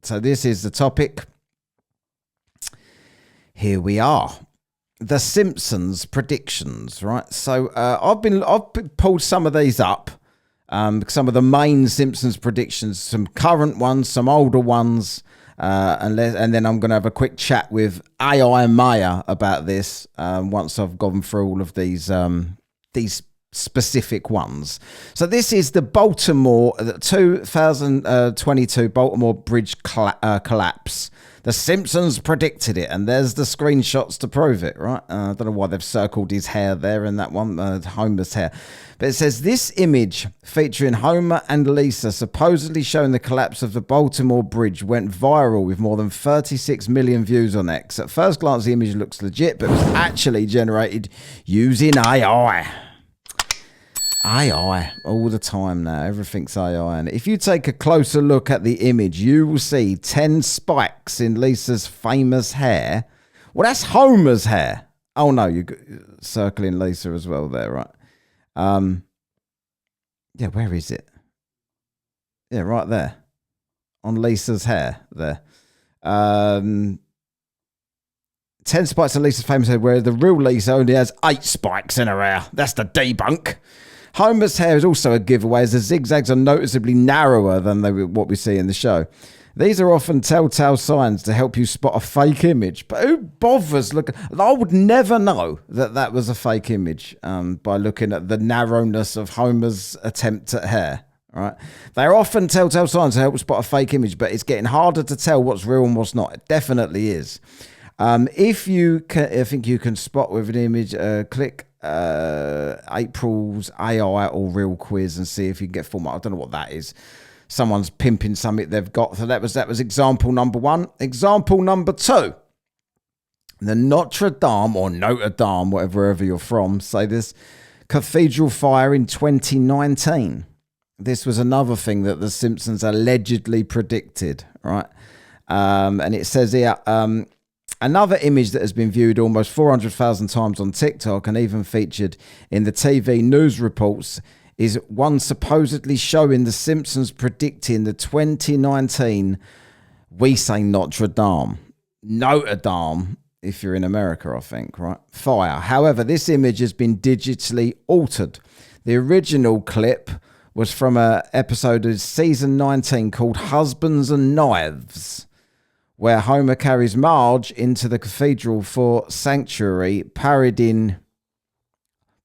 So this is the topic. Here we are. The Simpsons predictions, right? So I've pulled some of these up. Some of the main Simpsons predictions, some current ones, some older ones. And then I'm going to have a quick chat with AI Maya about this once I've gone through all of these specific ones. So this is the 2022 Baltimore Bridge collapse. The Simpsons predicted it, and there's the screenshots to prove it, right? I don't know why they've circled his hair there in that one, Homer's hair. But it says, this image featuring Homer and Lisa supposedly showing the collapse of the Baltimore Bridge went viral with more than 36 million views on X. At first glance, the image looks legit, but it was actually generated using AI. AI all the time now. Everything's AI. And if you take a closer look at the image, you will see 10 spikes in Lisa's famous hair. Well, that's Homer's hair. Oh, no, you're circling Lisa as well there, right? Yeah, where is it? Yeah, right there. On Lisa's hair there. 10 spikes on Lisa's famous hair, where the real Lisa only has 8 spikes in her hair. That's the debunk. Homer's hair is also a giveaway, as the zigzags are noticeably narrower than what we see in the show. These are often telltale signs to help you spot a fake image. But who bothers looking? I would never know that was a fake image by looking at the narrowness of Homer's attempt at hair. Right? They're often telltale signs to help spot a fake image, but it's getting harder to tell what's real and what's not. It definitely is. If you think you can spot with an image, click April's AI or real quiz and see if you can get full mark. I don't know what that is. Someone's pimping something they've got. So that was example number 1. Example number 2. The Notre Dame or Notre Dame, wherever you're from, say this cathedral fire in 2019. This was another thing that the Simpsons allegedly predicted, right? And it says here, another image that has been viewed almost 400,000 times on TikTok and even featured in the TV news reports is one supposedly showing the Simpsons predicting the 2019, we say Notre Dame, if you're in America, I think, right? Fire. However, this image has been digitally altered. The original clip was from an episode of season 19 called Husbands and Knives, where Homer carries Marge into the cathedral for sanctuary, parodying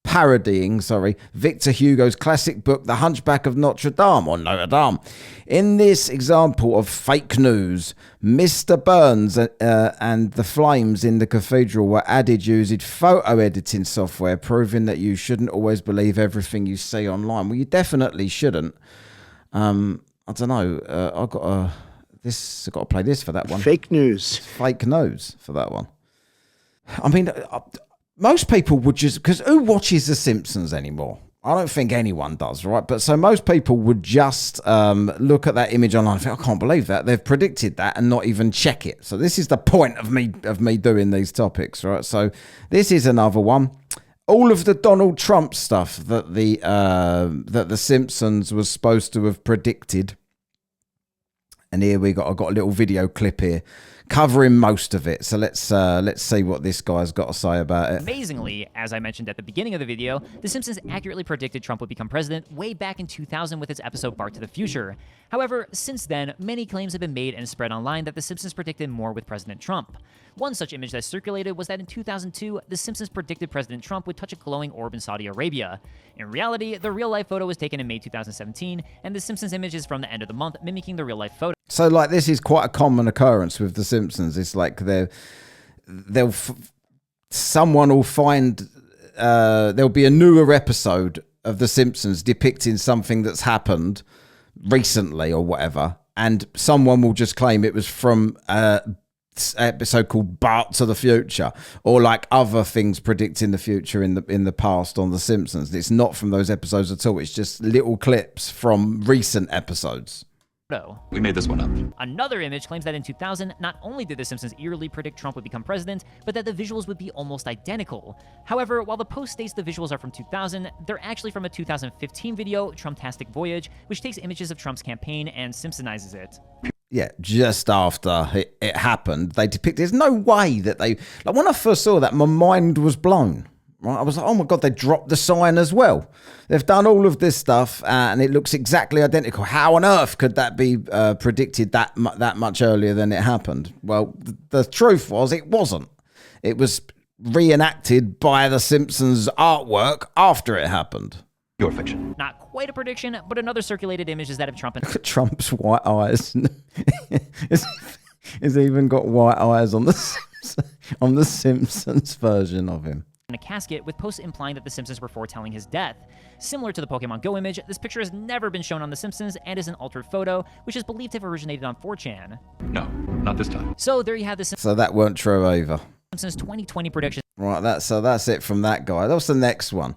Victor Hugo's classic book, The Hunchback of Notre Dame, or Notre Dame. In this example of fake news, Mr. Burns and the flames in the cathedral were added using photo editing software, proving that you shouldn't always believe everything you see online. Well, you definitely shouldn't. I don't know. I've got to play this for that one. Fake news. Fake news for that one. I mean, most people would just, because who watches The Simpsons anymore? I don't think anyone does, right? But so most people would just look at that image online and think, I can't believe that. They've predicted that and not even check it. So this is the point of me doing these topics, right? So this is another one. All of the Donald Trump stuff that the Simpsons was supposed to have predicted. And here I've got a little video clip here covering most of it. So let's see what this guy's got to say about it. Amazingly, as I mentioned at the beginning of the video, The Simpsons accurately predicted Trump would become president way back in 2000 with its episode Back to the Future. However, since then, many claims have been made and spread online that The Simpsons predicted more with President Trump. One such image that circulated was that in 2002, The Simpsons predicted President Trump would touch a glowing orb in Saudi Arabia. In reality, the real-life photo was taken in May 2017, and The Simpsons image is from the end of the month, mimicking the real-life photo. So, like, this is quite a common occurrence with The Simpsons. It's like someone will find there'll be a newer episode of The Simpsons depicting something that's happened recently or whatever, and someone will just claim it was from episode called Back to the Future, or like other things predicting the future in the past on The Simpsons. It's not from those episodes at all. It's just little clips from recent episodes. We made this one up. Another image claims that in 2000, not only did The Simpsons eerily predict Trump would become president, but that the visuals would be almost identical. However, while the post states the visuals are from 2000, they're actually from a 2015 video, Trumptastic Voyage, which takes images of Trump's campaign and Simpsonizes it. Yeah, just after it happened, they depict. There's no way that they, like, when I first saw that, my mind was blown. Right, I was like, oh my God, they dropped the sign as well. They've done all of this stuff, and it looks exactly identical. How on earth could that be predicted that much earlier than it happened? Well, the truth was it wasn't. It was reenacted by the Simpsons artwork after it happened. Your fiction. Not quite a prediction, but another circulated image is that of Trump. Look at Trump's white eyes. He's even got white eyes on the Simpsons version of him. In a casket with posts implying that The Simpsons were foretelling his death. Similar to the Pokemon Go image, this picture has never been shown on The Simpsons and is an altered photo, which is believed to have originated on 4chan. No, not this time. So there you have the So that weren't true either. Simpsons 2020 prediction. Right, that's it from that guy. That's the next one.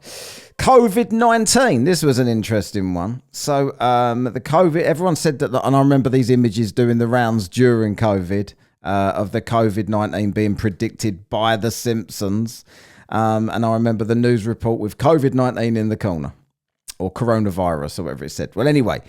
COVID-19. This was an interesting one. So the COVID, everyone said that, and I remember these images doing the rounds during COVID of the COVID-19 being predicted by The Simpsons. And I remember the news report with COVID-19 in the corner, or coronavirus, or whatever it said. Well, anyway,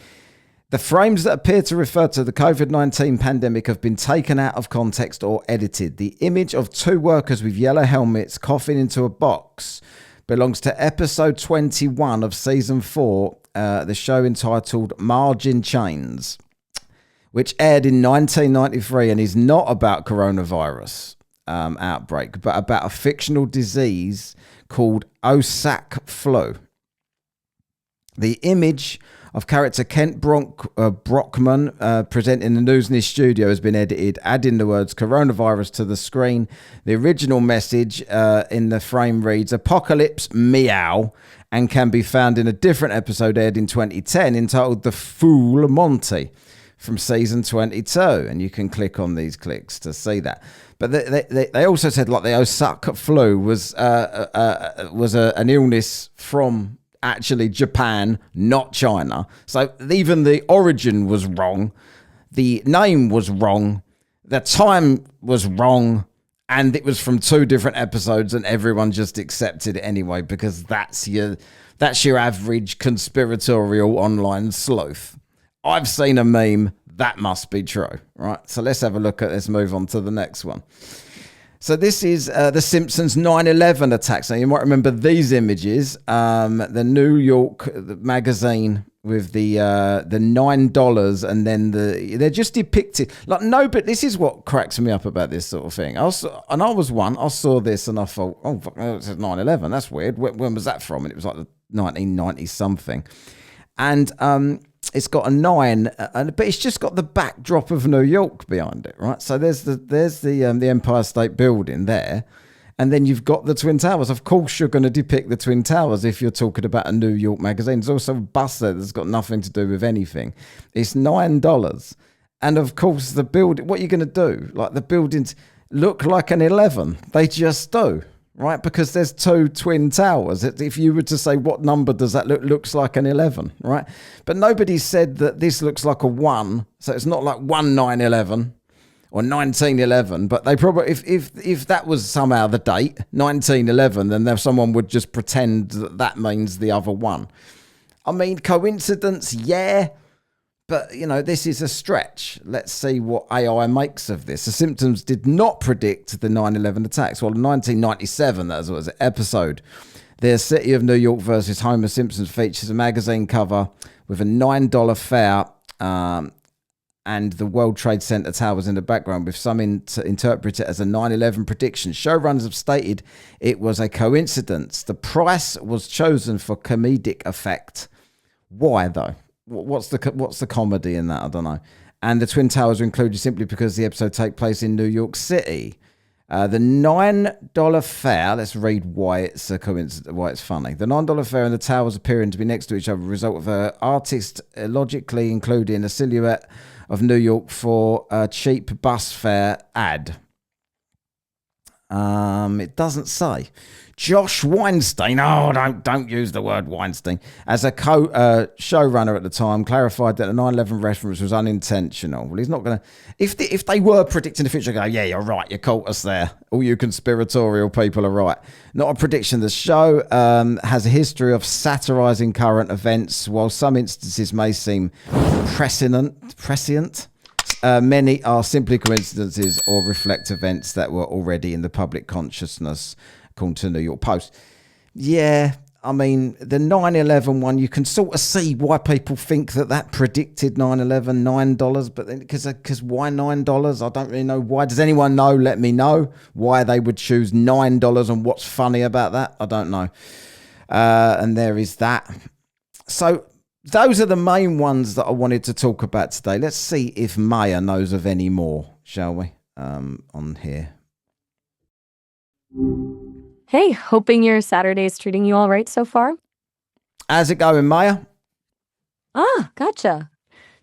the frames that appear to refer to the COVID-19 pandemic have been taken out of context or edited. The image of two workers with yellow helmets coughing into a box belongs to episode 21 of season 4, the show entitled Margin Chains, which aired in 1993 and is not about coronavirus outbreak, but about a fictional disease called Osaka flu. The image of character Kent Brockman presenting the news in his studio has been edited, adding the words coronavirus to the screen. The original message in the frame reads Apocalypse Meow and can be found in a different episode aired in 2010 entitled The Fool Monty from season 22. And you can click on these clicks to see that. But they also said like the Osaka flu was an illness from actually Japan, not China. So even the origin was wrong, the name was wrong, the time was wrong, and it was from two different episodes, and everyone just accepted it anyway because that's your average conspiratorial online sleuth. I've seen a meme. That must be true, right? So let's have a look at this. Move on to the next one. So this is the Simpsons 9/11 attacks. Now you might remember these images. The New York magazine with the $9, and then they're just depicted like no. But this is what cracks me up about this sort of thing. I saw this and I thought, oh, it's 9/11. That's weird. When was that from? And it was like the 1990 something, and it's got a 9, but it's just got the backdrop of New York behind it, right? So there's the Empire State Building there, and then you've got the Twin Towers. Of course, you're going to depict the Twin Towers if you're talking about a New York magazine. There's also a bus there that's got nothing to do with anything. It's $9, and of course the building. What are you going to do? Like the buildings look like an 11. They just do. Right, because there's two twin towers. If you were to say what number does that look, looks like an 11, right? But nobody said that this looks like a 1, so it's not like 1911 or 1911. But they probably, if that was somehow the date 1911, then someone would just pretend that means the other one. I mean, coincidence, yeah. But, you know, this is a stretch. Let's see what AI makes of this. The Simpsons did not predict the 9/11 attacks. Well, in 1997, that was an episode. The City of New York versus Homer Simpson features a magazine cover with a $9 fare and the World Trade Center towers in the background, with some interpret it as a 9/11 prediction. Showrunners have stated it was a coincidence. The price was chosen for comedic effect. Why, though? What's the comedy in that? I don't know. And the Twin Towers are included simply because the episode takes place in New York City. The $9 fare, let's read why it's a coincidence, why it's funny. The $9 fare and the towers appearing to be next to each other, a result of an artist logically including a silhouette of New York for a cheap bus fare ad. It doesn't say. Josh Weinstein, don't use the word Weinstein, as a showrunner at the time, clarified that the 9/11 reference was unintentional. Well, he's not going to... If they were predicting the future, go, yeah, you're right, you caught us there. All you conspiratorial people are right. Not a prediction. The show has a history of satirizing current events, while some instances may seem prescient. Many are simply coincidences or reflect events that were already in the public consciousness, according to New York Post. Yeah, I mean, the 9/11 one, you can sort of see why people think that predicted 9/11, $9, but then because why $9? I don't really know why. Does anyone know? Let me know why they would choose $9 and what's funny about that. I don't know. And there is that. So those are the main ones that I wanted to talk about today. Let's see if Maya knows of any more, shall we? On here. Hey, hoping your Saturday's treating you all right so far. How's it going, Maya? Ah, gotcha.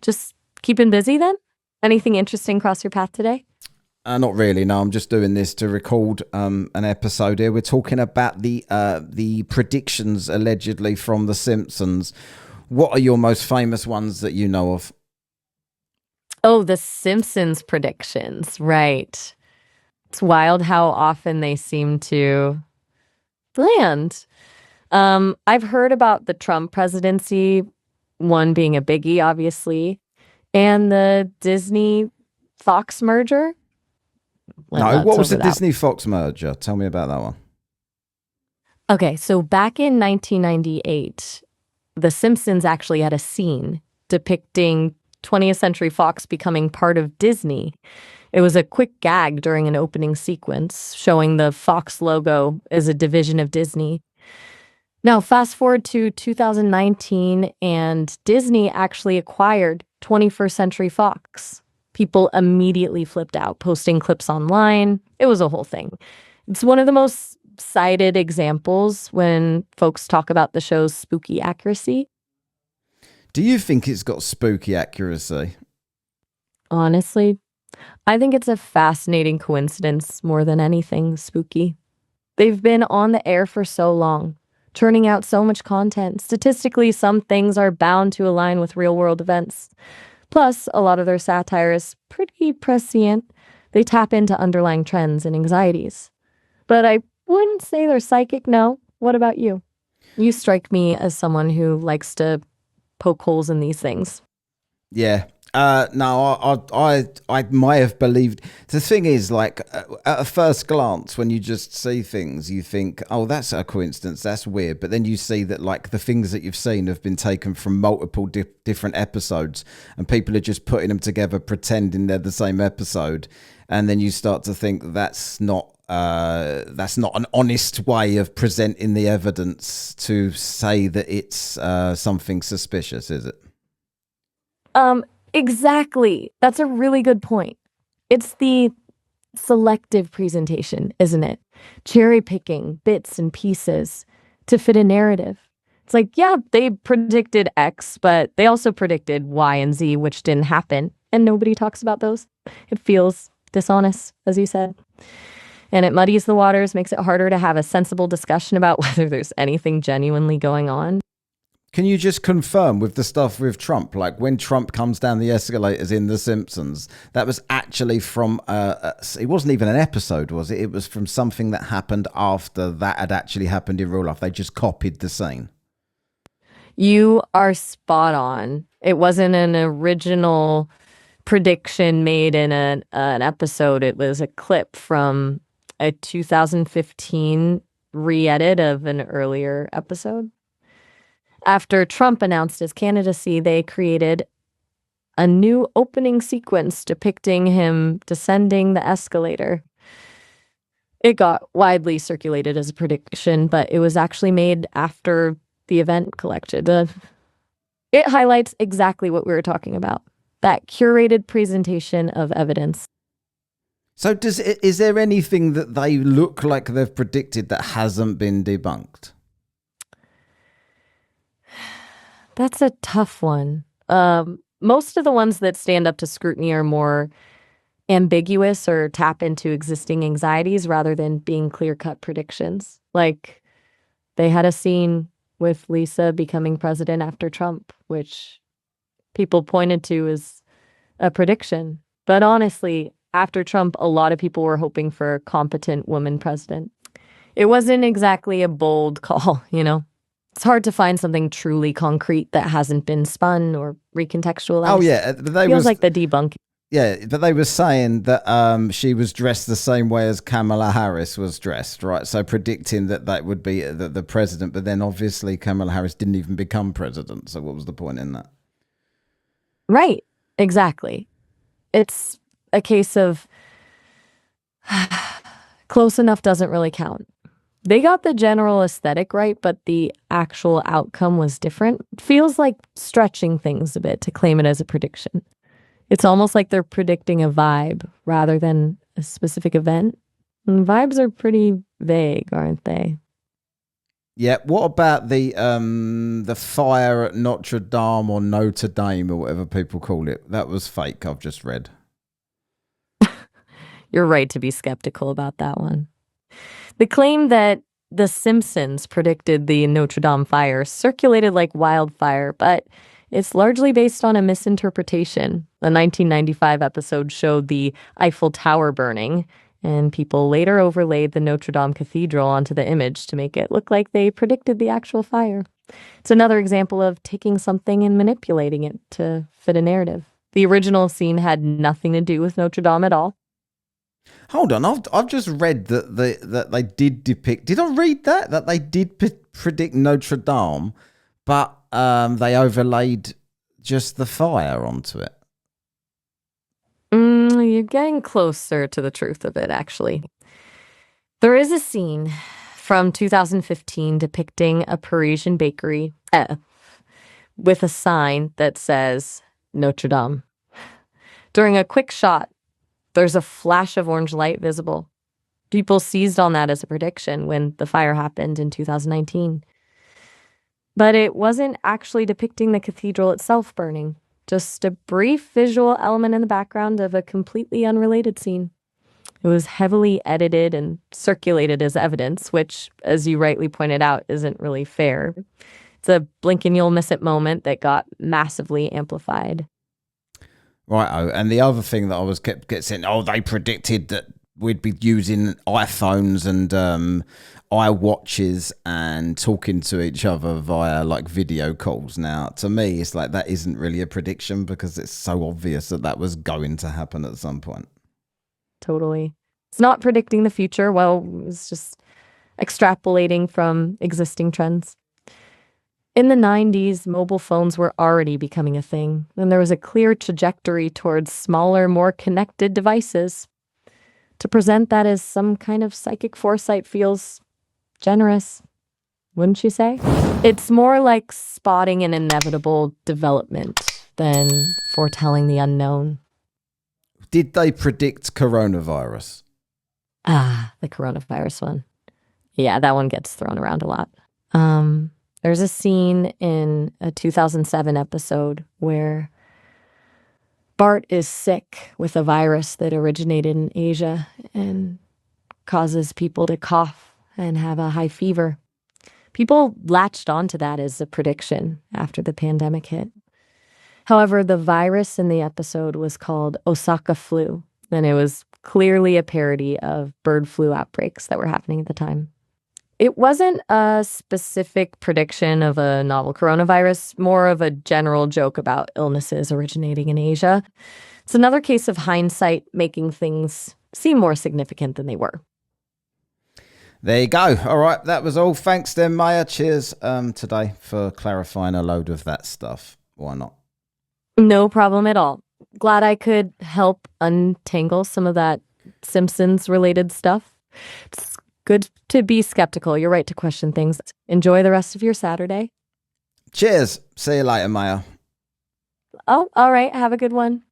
Just keeping busy then? Anything interesting cross your path today? Not really. No, I'm just doing this to record an episode here. We're talking about the predictions allegedly from The Simpsons. What are your most famous ones that you know of? Oh, The Simpsons predictions. Right. It's wild how often they seem to land. I've heard about the Trump presidency, one being a biggie, obviously, and the Disney-Fox merger. No, what was the Disney-Fox merger? Tell me about that one. Okay, so back in 1998, The Simpsons actually had a scene depicting 20th Century Fox becoming part of Disney. It was a quick gag during an opening sequence showing the Fox logo as a division of Disney. Now, fast forward to 2019, and Disney actually acquired 21st Century Fox. People immediately flipped out, posting clips online. It was a whole thing. It's one of the most cited examples when folks talk about the show's spooky accuracy. Do you think it's got spooky accuracy? Honestly, I think it's a fascinating coincidence more than anything spooky. They've been on the air for so long, churning out so much content. Statistically, some things are bound to align with real-world events. Plus, a lot of their satire is pretty prescient. They tap into underlying trends and anxieties. But I wouldn't say they're psychic, no. What about you? You strike me as someone who likes to poke holes in these things. Yeah. No, I might have believed. The thing is, like, at a first glance, when you just see things, you think, oh, that's a coincidence, that's weird. But then you see that, like, the things that you've seen have been taken from multiple different episodes, and people are just putting them together, pretending they're the same episode. And then you start to think that's not an honest way of presenting the evidence to say that it's something suspicious, is it? Exactly. That's a really good point. It's the selective presentation, isn't it? Cherry picking bits and pieces to fit a narrative. It's like, yeah, they predicted X, but they also predicted Y and Z, which didn't happen. And nobody talks about those. It feels dishonest, as you said. And it muddies the waters, makes it harder to have a sensible discussion about whether there's anything genuinely going on. Can you just confirm with the stuff with Trump, like when Trump comes down the escalators in The Simpsons, that was actually from, it wasn't even an episode, was it? It was from something that happened after that had actually happened in real life. They just copied the scene. You are spot on. It wasn't an original prediction made in an episode. It was a clip from a 2015 re-edit of an earlier episode. After Trump announced his candidacy, they created a new opening sequence depicting him descending the escalator. It got widely circulated as a prediction, but it was actually made after the event collected. It highlights exactly what we were talking about, that curated presentation of evidence. So is there anything that they look like they've predicted that hasn't been debunked? That's a tough one. Most of the ones that stand up to scrutiny are more ambiguous or tap into existing anxieties rather than being clear-cut predictions. Like, they had a scene with Lisa becoming president after Trump, which people pointed to as a prediction. But honestly, after Trump, a lot of people were hoping for a competent woman president. It wasn't exactly a bold call, you know? It's hard to find something truly concrete that hasn't been spun or recontextualized. Oh, yeah. Feels like the debunking. Yeah, but they were saying that she was dressed the same way as Kamala Harris was dressed, right? So predicting that would be the president, but then obviously Kamala Harris didn't even become president. So what was the point in that? Right. Exactly. It's a case of close enough doesn't really count. They got the general aesthetic right, but the actual outcome was different. Feels like stretching things a bit to claim it as a prediction. It's almost like they're predicting a vibe rather than a specific event. And vibes are pretty vague, aren't they? Yeah. What about the fire at Notre Dame or Notre Dame or whatever people call it? That was fake. I've just read. You're right to be skeptical about that one. The claim that The Simpsons predicted the Notre Dame fire circulated like wildfire, but it's largely based on a misinterpretation. The 1995 episode showed the Eiffel Tower burning, and people later overlaid the Notre Dame Cathedral onto the image to make it look like they predicted the actual fire. It's another example of taking something and manipulating it to fit a narrative. The original scene had nothing to do with Notre Dame at all. Hold on, I've just read that they did depict. Did I read that they did predict Notre Dame, but they overlaid just the fire onto it? You're getting closer to the truth of it, actually. There is a scene from 2015 depicting a Parisian bakery with a sign that says Notre Dame. During a quick shot, there's a flash of orange light visible. People seized on that as a prediction when the fire happened in 2019. But it wasn't actually depicting the cathedral itself burning, just a brief visual element in the background of a completely unrelated scene. It was heavily edited and circulated as evidence, which, as you rightly pointed out, isn't really fair. It's a blink and you'll miss it moment that got massively amplified. Right, and the other thing that I was kept saying, they predicted that we'd be using iPhones and iWatches and talking to each other via like video calls. Now, to me, it's like that isn't really a prediction because it's so obvious that was going to happen at some point. Totally. It's not predicting the future. Well, it's just extrapolating from existing trends. In the 90s, mobile phones were already becoming a thing, and there was a clear trajectory towards smaller, more connected devices. To present that as some kind of psychic foresight feels generous, wouldn't you say? It's more like spotting an inevitable development than foretelling the unknown. Did they predict coronavirus? The coronavirus one. Yeah, that one gets thrown around a lot. There's a scene in a 2007 episode where Bart is sick with a virus that originated in Asia and causes people to cough and have a high fever. People latched onto that as a prediction after the pandemic hit. However, the virus in the episode was called Osaka flu, and it was clearly a parody of bird flu outbreaks that were happening at the time. It wasn't a specific prediction of a novel coronavirus, more of a general joke about illnesses originating in Asia. It's another case of hindsight making things seem more significant than they were. There you go. All right, that was all. Thanks then, Maya. Cheers today for clarifying a load of that stuff. Why not? No problem at all. Glad I could help untangle some of that Simpsons-related stuff. It's good to be skeptical. You're right to question things. Enjoy the rest of your Saturday. Cheers. See you later, Maya. Oh, all right. Have a good one.